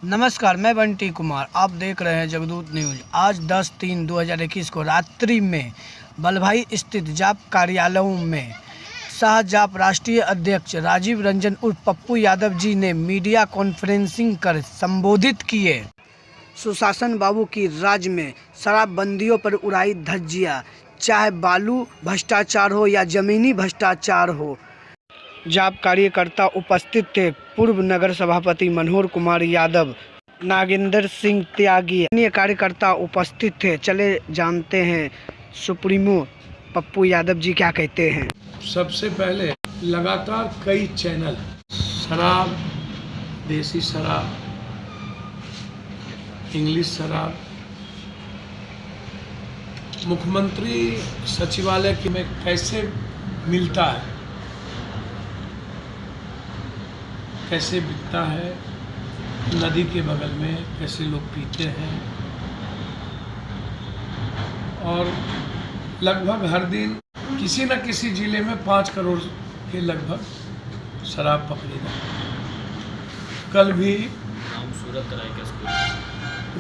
नमस्कार, मैं बंटी कुमार। आप देख रहे हैं जगदूत न्यूज। आज 10/3/2021 को रात्रि में बलभाई स्थित जाप कार्यालयों में शाह जाप राष्ट्रीय अध्यक्ष राजीव रंजन उर्फ पप्पू यादव जी ने मीडिया कॉन्फ्रेंसिंग कर संबोधित किए। सुशासन बाबू की राज में शराबबंदियों पर उड़ाई धज्जियां, चाहे बालू भ्रष्टाचार हो या जमीनी भ्रष्टाचार हो। जाप कार्यकर्ता उपस्थित थे। पूर्व नगर सभापति मनोहर कुमार यादव, नागेंद्र सिंह त्यागी, अन्य कार्यकर्ता उपस्थित थे। चले जानते हैं सुप्रीमो पप्पू यादव जी क्या कहते हैं। सबसे पहले लगातार कई चैनल शराब, देसी शराब, इंग्लिश शराब, मुख्यमंत्री सचिवालय में कैसे मिलता है, कैसे बिकता है, नदी के बगल में कैसे लोग पीते हैं, और लगभग हर दिन किसी न किसी जिले में 5 करोड़ के लगभग शराब पकड़ी जाती। कल भी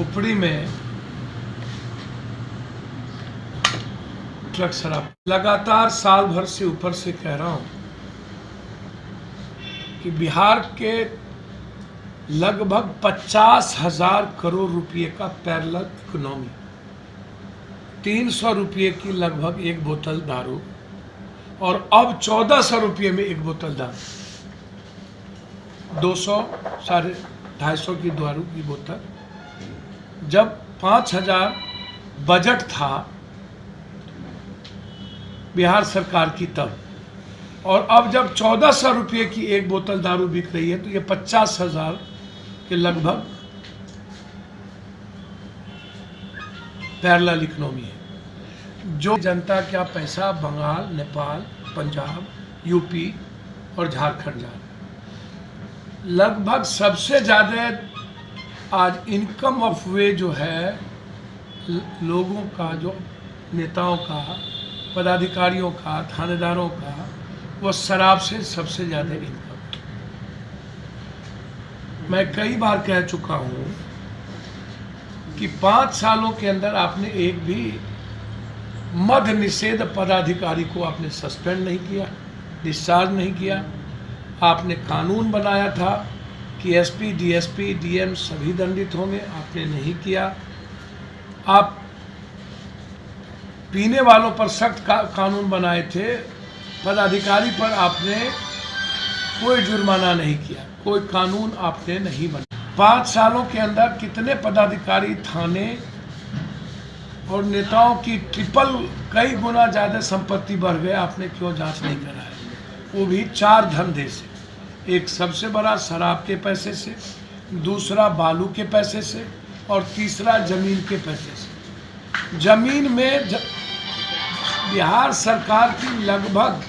उपड़ी में ट्रक शराब। लगातार साल भर से ऊपर से कह रहा हूँ कि बिहार के लगभग 50,000 करोड़ रुपए का पैरेलल इकोनॉमी, 300 रुपये की लगभग एक बोतल दारू, और अब 1400 रुपये में एक बोतल दारू, 200 साढ़े 250 की दारू की बोतल। जब 5,000 बजट था बिहार सरकार की तब, और अब जब 1400 रुपये की एक बोतल दारू बिक रही है, तो ये 50,000 के लगभग पैरेलल इकोनॉमी है। जो जनता का पैसा बंगाल, नेपाल, पंजाब, यूपी और झारखंड जा रहा है। लगभग सबसे ज़्यादा आज इनकम ऑफ वे जो है लोगों का, जो नेताओं का, पदाधिकारियों का, थानेदारों का, वो शराब से सबसे ज़्यादा इनकम। मैं कई बार कह चुका हूँ कि 5 सालों के अंदर आपने एक भी मद्य निषेध पदाधिकारी को आपने सस्पेंड नहीं किया, डिस्चार्ज नहीं किया। आपने कानून बनाया था कि एसपी, डीएसपी, डीएम सभी दंडित होंगे, आपने नहीं किया। आप पीने वालों पर सख्त कानून बनाए थे, पदाधिकारी पर आपने कोई जुर्माना नहीं किया, कोई कानून आपने नहीं बनाया। 5 सालों के अंदर कितने पदाधिकारी, थाने और नेताओं की कई गुना ज़्यादा संपत्ति बढ़ गए, आपने क्यों जांच नहीं कराया? वो भी 4 धंधे से। एक सबसे बड़ा शराब के पैसे से, दूसरा बालू के पैसे से, और तीसरा जमीन के पैसे से। जमीन में बिहार सरकार की लगभग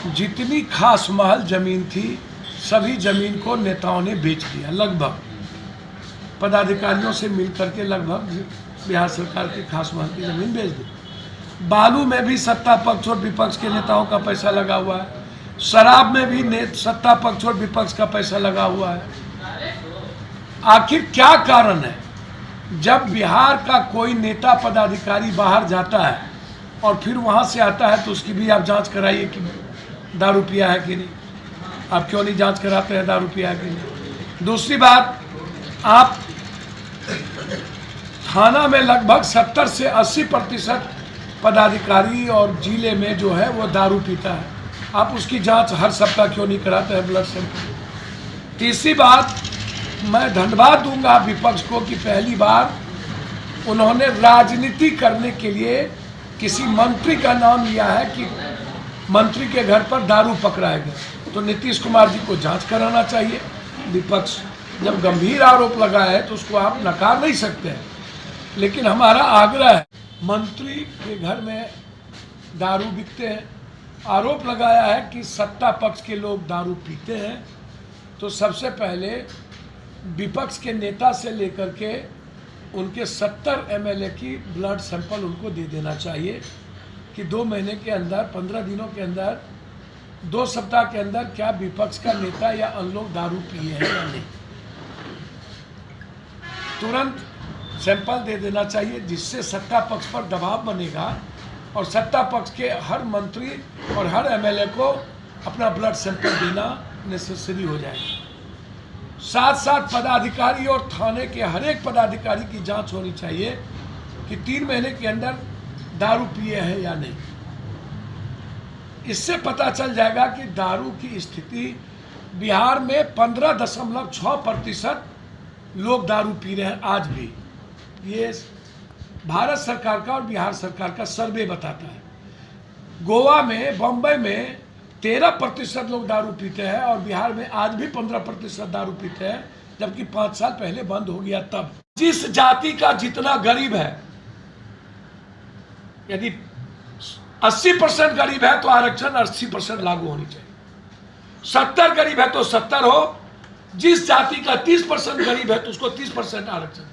जितनी खास महल जमीन थी, सभी जमीन को नेताओं ने बेच दिया। लगभग पदाधिकारियों से मिलकर के लगभग बिहार सरकार के खास महल की जमीन बेच दी। बालू में भी सत्ता पक्ष और विपक्ष के नेताओं का पैसा लगा हुआ है। शराब में भी सत्ता पक्ष और विपक्ष का पैसा लगा हुआ है। आखिर क्या कारण है? जब बिहार का कोई नेता पदाधिकारी बाहर जाता है और फिर वहां से आता है, तो उसकी भी आप जांच कराइए कि दारू पिया है कि नहीं। आप क्यों नहीं जांच कराते हैं दारू पिया है कि नहीं? दूसरी बात, आप थाना में लगभग 70 से 80% पदाधिकारी और जिले में जो है वो दारू पीता है। आप उसकी जांच हर सप्ताह क्यों नहीं कराते हैं, ब्लड सैंपल? तीसरी बात, मैं धन्यवाद दूंगा विपक्ष को कि पहली बार उन्होंने राजनीति करने के लिए किसी मंत्री का नाम लिया है कि मंत्री के घर पर दारू पकड़ाया गया। तो नीतीश कुमार जी को जांच कराना चाहिए। विपक्ष जब गंभीर आरोप लगाया है तो उसको आप नकार नहीं सकते हैं, लेकिन हमारा आग्रह है, मंत्री के घर में दारू बिकते हैं, आरोप लगाया है कि सत्ता पक्ष के लोग दारू पीते हैं, तो सबसे पहले विपक्ष के नेता से लेकर के उनके 70 एमएलए की ब्लड सैंपल उनको दे देना चाहिए कि 2 महीने के अंदर, 15 दिनों के अंदर, 2 सप्ताह के अंदर क्या विपक्ष का नेता या अन्य लोग दारू पिए हैं या नहीं। तुरंत सैंपल दे देना चाहिए, जिससे सत्ता पक्ष पर दबाव बनेगा और सत्ता पक्ष के हर मंत्री और हर एमएलए को अपना ब्लड सैंपल देना नेसेसरी हो जाएगा। साथ साथ पदाधिकारी और थाने के हर एक पदाधिकारी की जांच होनी चाहिए कि 3 महीने के अंदर दारू पिए हैं या नहीं। इससे पता चल जाएगा कि दारू की स्थिति बिहार में 15.6% लोग दारू पी रहे हैं आज भी। ये भारत सरकार का और बिहार सरकार का सर्वे बताता है। गोवा में, बम्बई में 13% लोग दारू पीते हैं और बिहार में आज भी 15% दारू पीते हैं, जबकि 5 साल पहले बंद हो गया तब। जिस जाति का जितना गरीब है, यदि 80% गरीब है तो आरक्षण 80% लागू होनी चाहिए। 70 गरीब है तो 70 हो। जिस जाति का 30% गरीब है तो उसको 30% आरक्षण।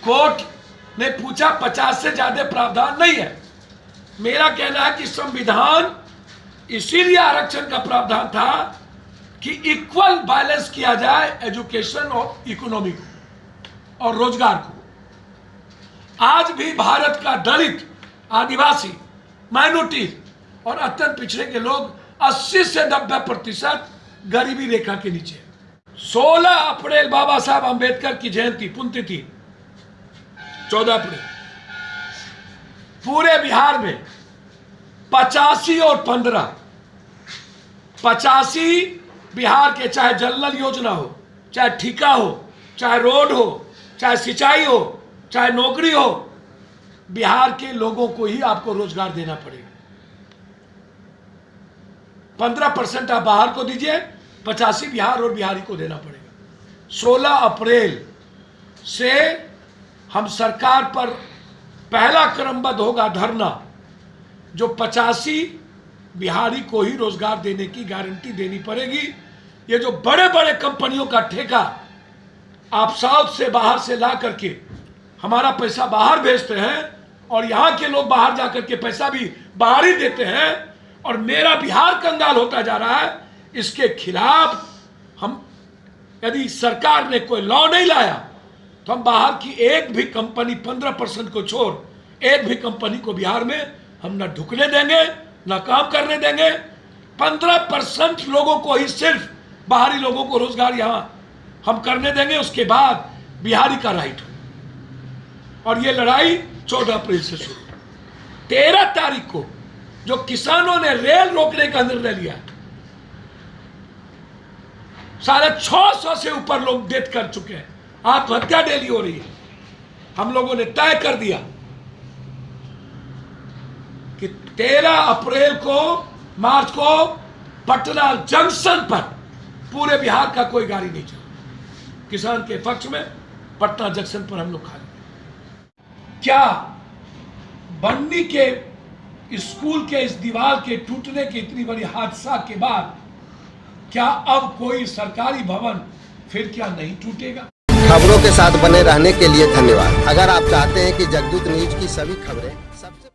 कोर्ट ने पूछा 50 से ज्यादा प्रावधान नहीं है। मेरा कहना है कि संविधान इसीलिए आरक्षण का प्रावधान था कि इक्वल बैलेंस किया जाए एजुकेशन और इकोनॉमी को और रोजगार को। आज भी भारत का दलित, आदिवासी, माइनॉरिटी और अत्यंत पिछड़े के लोग 80 से 90% गरीबी रेखा के नीचे। 16 अप्रैल बाबा साहब अंबेडकर की जयंती, पुण्यतिथि 14 अप्रैल, पूरे बिहार में 85 और 15, 85 बिहार के, चाहे जल नल योजना हो, चाहे ठेका हो, चाहे रोड हो, चाहे सिंचाई हो, चाहे नौकरी हो, बिहार के लोगों को ही आपको रोजगार देना पड़ेगा। 15% आप बाहर को दीजिए, 85 बिहार और बिहारी को देना पड़ेगा। 16 अप्रैल से हम सरकार पर पहला क्रमबद्ध होगा धरना, जो 85 बिहारी को ही रोजगार देने की गारंटी देनी पड़ेगी। ये जो बड़े बड़े कंपनियों का ठेका आप साउथ से, बाहर से ला करके हमारा पैसा बाहर भेजते हैं और यहाँ के लोग बाहर जाकर के पैसा भी बाहर ही देते हैं और मेरा बिहार कंगाल होता जा रहा है, इसके खिलाफ हम, यदि सरकार ने कोई लॉ नहीं लाया तो हम बाहर की एक भी कंपनी, 15% को छोड़ एक भी कंपनी को बिहार में हम न ढुकने देंगे, न काम करने देंगे। 15% लोगों को ही, सिर्फ बाहरी लोगों को रोजगार यहाँ हम करने देंगे। उसके बाद बिहारी का राइट हो। और ये लड़ाई 14 अप्रैल से शुरू। 13 तारीख को जो किसानों ने रेल रोकने का निर्णय लिया, 650 से ऊपर लोग डेथ कर चुके हैं, आत्महत्या डेली हो रही है। हम लोगों ने तय कर दिया कि 13 अप्रैल को, मार्च को पटना जंक्शन पर पूरे बिहार का कोई गाड़ी नहीं चला। किसान के पक्ष में पटना जंक्शन पर हम लोग खा लेंगे। क्या बन्नी के स्कूल के इस दीवार के टूटने के इतनी बड़ी हादसा के बाद क्या अब कोई सरकारी भवन फिर क्या नहीं टूटेगा? खबरों के साथ बने रहने के लिए धन्यवाद। अगर आप चाहते हैं कि जगदूत न्यूज की सभी खबरें सबसे